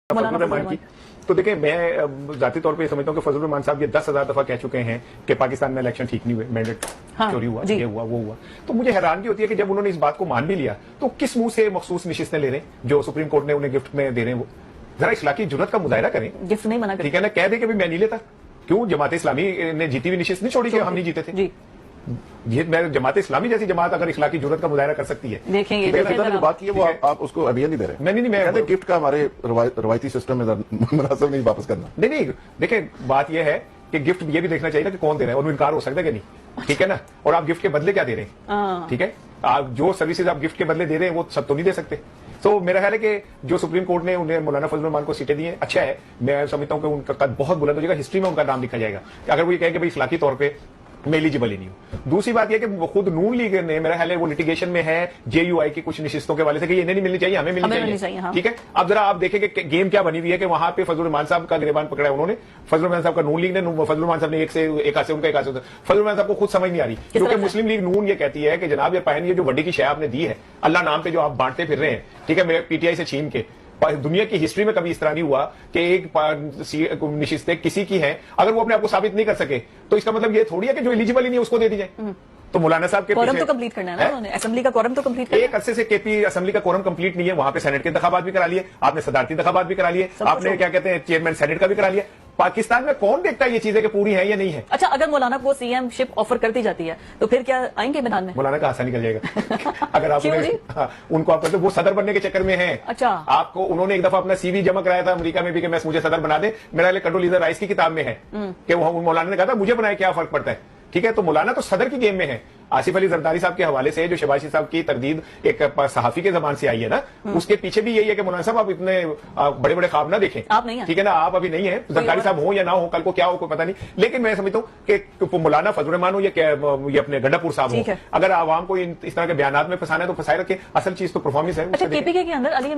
फजल रहमान की तो देखिए मैं जाती तौर पे समझता हूँ कि फजल रहमान साहब ये 10,000 दफा कह चुके हैं कि पाकिस्तान में इलेक्शन ठीक नहीं हुए, मैंडेट चोरी हुआ, ये हुआ वो हुआ। तो मुझे हैरानगी होती है कि जब उन्होंने इस बात को मान भी लिया तो किस मुंह से मखसूस नशिस्तें ले रहे हैं जो सुप्रीम कोर्ट ने उन्हें गिफ्ट में दे रहे हैं। वो जरा इखलाकी जुर्रत का मुजाहरा करें, गिफ्ट नहीं मना, ठीक है ना, कह दे कि मैं नहीं लेता। क्यों जमात इस्लामी ने जीती हुई नशिस्त नहीं छोड़ी कि हम नहीं जीते थे। ये मैं जमात इस्लामी जैसी जमात अगर इखलाकी जुर्रत का मुजाहरा कर सकती है, देखेंगे जो बात की है वो आप उसको अभी नहीं दे रहे। नहीं मैं कहते गिफ्ट का हमारे रवायती सिस्टम में मुनासिब नहीं वापस करना। नहीं देखिए बात यह है कि गिफ्ट ये भी देखना चाहिए कि कौन दे रहा है और इनकार हो सकता है कि नहीं, ठीक है ना। और आप गिफ्ट के बदले क्या दे रहे हैं, ठीक है, आप जो सर्विसेज आप गिफ्ट के बदले दे रहे हैं वो सब तो नहीं दे सकते। तो मेरा ख्याल है कि जो सुप्रीम कोर्ट ने उन्हें मौलाना फजल रहमान को सीटें दी हैं, अच्छा है। मैं समझता हूं कि उनका कद बहुत बुलंद हो जाएगा, हिस्ट्री में उनका नाम लिखा जाएगा अगर वो ये कहें कि भाई इखलाकी तौर पे मैं एलिजिबल ही नहीं हूं। दूसरी बात यह कि खुद नून लीग ने, मेरा ख्याल है वो लिटिगेशन में है जेयूआई की कुछ नशिस्तों के वाले से कि ये नहीं मिलनी चाहिए, हमें मिलनी चाहिए, हाँ। ठीक है, अब जरा आप देखें कि गेम क्या बनी हुई है कि वहां पे फजल रहमान साहब का गिरबान पकड़ा है उन्होंने, फजल रहमान साहब का नून लीग ने, फजल रहमान साहब ने एक हाथ से उनका एक हाथ से फजल रहमान साहब को खुद समझ नहीं आ रही, क्योंकि मुस्लिम लीग नून ये कहती है कि जनाब ये पहन, ये जो वड्डी की शय आपने दी है अल्लाह नाम पे जो आप बांटते फिर रहे हैं, ठीक है, पीटीआई से छीन के, दुनिया की हिस्ट्री में कभी इस तरह नहीं हुआ कि एक नशिस्तें किसी की हैं, अगर वो अपने आप को साबित नहीं कर सके तो इसका मतलब ये थोड़ी है कि जो एलिजिबल ही नहीं है उसको दे दी जाए। तो मौलाना साहब के कोरम तो कंप्लीट करना है ना उन्होंने, असेंबली का कोरम तो कंप्लीट करना है। एक अरसे से केपी असेंबली का कोरम कंप्लीट नहीं है, वहां पे सेनेट के इंतखाबात भी करा लिए, आपने सदारती इंतखाबात भी करा लिए, आपने क्या कहते हैं चेयरमैन सेनेट का भी करा लिया। पाकिस्तान में कौन देखता है ये चीजें कि पूरी है या नहीं है। अच्छा, अगर मौलाना को सीएम शिप ऑफर कर दी जाती है तो फिर क्या आएंगे मैदान में? मौलाना का आसानी निकल जाएगा अगर आप उनको आप कहते वो सदर बनने के चक्कर में है। अच्छा, आपको उन्होंने एक दफा अपना सीवी जमा कराया था अमेरिका में भी कि मैं मुझे सदर बना दे, मेरा कंडोलीजा राइस की किताब में है कि मौलाना ने कहा था मुझे बनाए क्या फर्क पड़ता है, ठीक है। तो मौलाना तो सदर की गेम में है। आसिफ अली जरदारी साहब के हवाले से जो शहबाज साहब की तरदीद एक सहाफी के जबान से आई है ना, उसके पीछे भी यही है कि मौलाना साहब आप इतने बड़े बड़े ख्वाब ना देखें, आप नहीं हैं, ठीक है ना, आप अभी नहीं है, जरदारी साहब हो या ना हो, कल को क्या हो कोई पता नहीं। लेकिन मैं समझता हूँ कि मौलाना फजल रहमान हो या ये अपने गंडापुर साहब हो, अगर आवाम को इस तरह के बयान में फंसाना है तो फंसाए रखे। असल चीज तो परफॉर्मेंस है। अच्छा, केपीके के अंदर अली